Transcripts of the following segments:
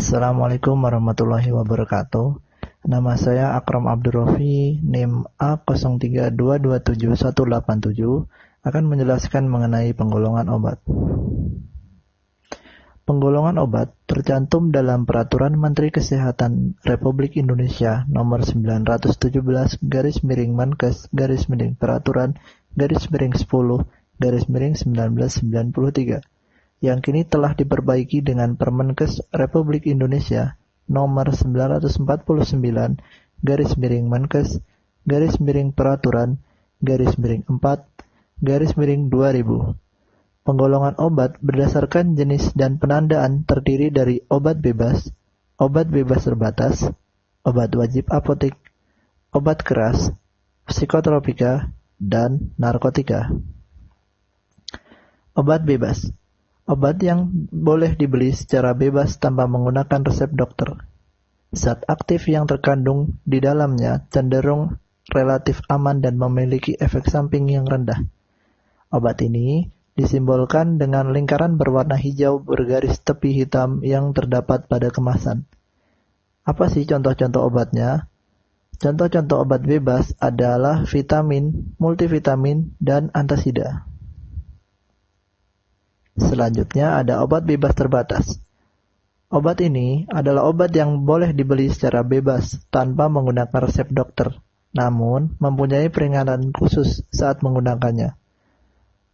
Assalamualaikum warahmatullahi wabarakatuh. Nama saya Akram Abdurrafi, NIM A03227187, akan menjelaskan mengenai penggolongan obat. Penggolongan obat tercantum dalam Peraturan Menteri Kesehatan Republik Indonesia Nomor 917/Menkes/10/1993 yang kini telah diperbaiki dengan Permenkes Republik Indonesia Nomor 940/Menkes/Peraturan/4/2000. Penggolongan obat berdasarkan jenis dan penandaan terdiri dari obat bebas terbatas, obat wajib apotik, obat keras, psikotropika, dan narkotika. Obat bebas. Obat yang boleh dibeli secara bebas tanpa menggunakan resep dokter. Zat aktif yang terkandung di dalamnya cenderung relatif aman dan memiliki efek samping yang rendah. Obat ini disimbolkan dengan lingkaran berwarna hijau bergaris tepi hitam yang terdapat pada kemasan. Apa sih contoh-contoh obatnya? Contoh-contoh obat bebas adalah vitamin, multivitamin, dan antasida. Selanjutnya ada obat bebas terbatas. Obat ini adalah obat yang boleh dibeli secara bebas tanpa menggunakan resep dokter, namun mempunyai peringatan khusus saat menggunakannya.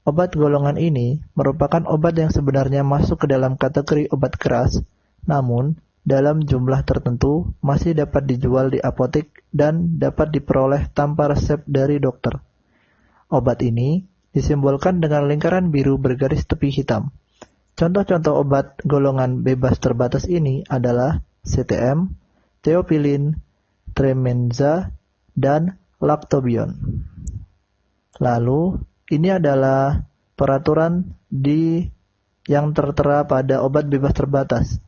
Obat golongan ini merupakan obat yang sebenarnya masuk ke dalam kategori obat keras, namun dalam jumlah tertentu masih dapat dijual di apotek dan dapat diperoleh tanpa resep dari dokter. Obat ini disimbolkan dengan lingkaran biru bergaris tepi hitam. Contoh-contoh obat golongan bebas terbatas ini adalah CTM, Theophylline, Tremenza, dan Lactobion. Lalu, ini adalah peraturan yang tertera pada obat bebas terbatas.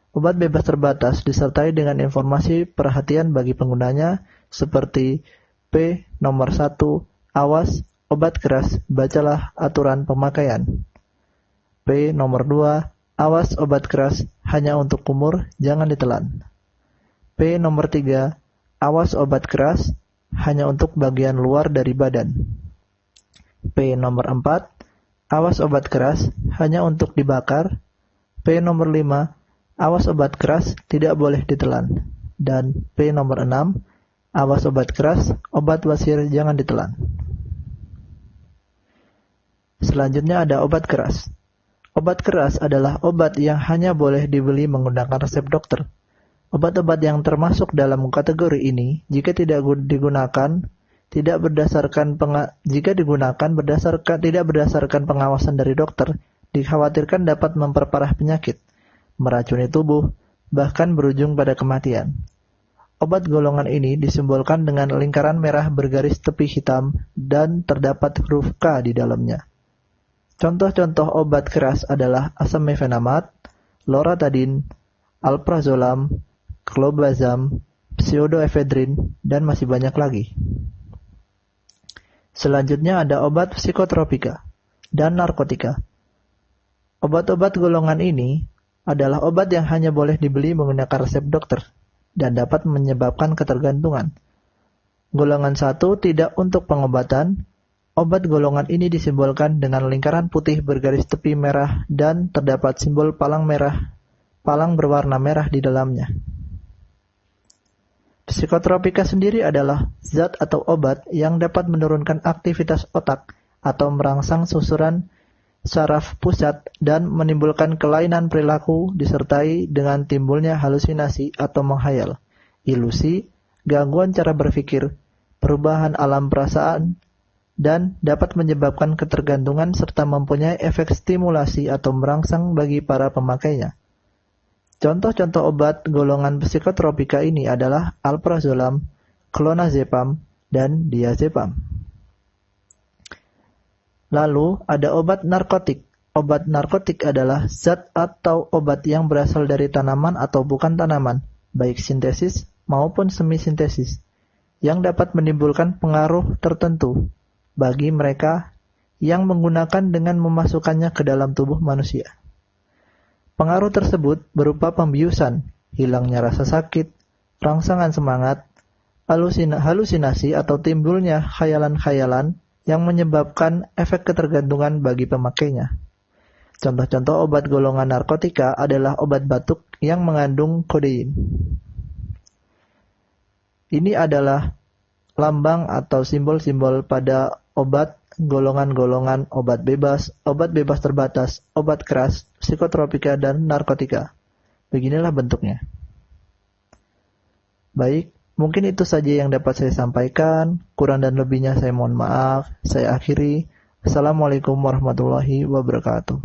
Obat bebas terbatas disertai dengan informasi perhatian bagi penggunanya seperti P nomor 1, awas, obat keras, bacalah aturan pemakaian. P nomor 2, awas obat keras, hanya untuk kumur, jangan ditelan. P nomor 3, awas obat keras, hanya untuk bagian luar dari badan. P nomor 4, awas obat keras, hanya untuk dibakar. P nomor 5, awas obat keras, tidak boleh ditelan. Dan P nomor 6, awas obat keras, obat wasir, jangan ditelan. Selanjutnya ada obat keras. Obat keras adalah obat yang hanya boleh dibeli menggunakan resep dokter. Obat-obat yang termasuk dalam kategori ini jika digunakan berdasarkan pengawasan dari dokter, dikhawatirkan dapat memperparah penyakit, meracuni tubuh, bahkan berujung pada kematian. Obat golongan ini disimbolkan dengan lingkaran merah bergaris tepi hitam dan terdapat huruf K di dalamnya. Contoh-contoh obat keras adalah asam mefenamat, loratadin, alprazolam, clobazam, pseudoephedrine, dan masih banyak lagi. Selanjutnya ada obat psikotropika dan narkotika. Obat-obat golongan ini adalah obat yang hanya boleh dibeli menggunakan resep dokter dan dapat menyebabkan ketergantungan. Golongan 1 tidak untuk pengobatan. Obat golongan ini disimbolkan dengan lingkaran putih bergaris tepi merah dan terdapat simbol palang berwarna merah di dalamnya. Psikotropika sendiri adalah zat atau obat yang dapat menurunkan aktivitas otak atau merangsang susuran saraf pusat dan menimbulkan kelainan perilaku disertai dengan timbulnya halusinasi atau menghayal, ilusi, gangguan cara berpikir, perubahan alam perasaan, dan dapat menyebabkan ketergantungan serta mempunyai efek stimulasi atau merangsang bagi para pemakainya. Contoh-contoh obat golongan psikotropika ini adalah alprazolam, clonazepam, dan diazepam. Lalu ada obat narkotik. Obat narkotik adalah zat atau obat yang berasal dari tanaman atau bukan tanaman, baik sintesis maupun semi-sintesis, yang dapat menimbulkan pengaruh tertentu bagi mereka yang menggunakan dengan memasukkannya ke dalam tubuh manusia. Pengaruh tersebut berupa pembiusan, hilangnya rasa sakit, rangsangan semangat, halusinasi atau timbulnya khayalan-khayalan yang menyebabkan efek ketergantungan bagi pemakainya. Contoh-contoh obat golongan narkotika adalah obat batuk yang mengandung kodein. Ini adalah lambang atau simbol-simbol pada obat golongan-golongan obat bebas terbatas, obat keras, psikotropika, dan narkotika. Beginilah bentuknya. Baik, mungkin itu saja yang dapat saya sampaikan. Kurang dan lebihnya saya mohon maaf. Saya akhiri. Assalamualaikum warahmatullahi wabarakatuh.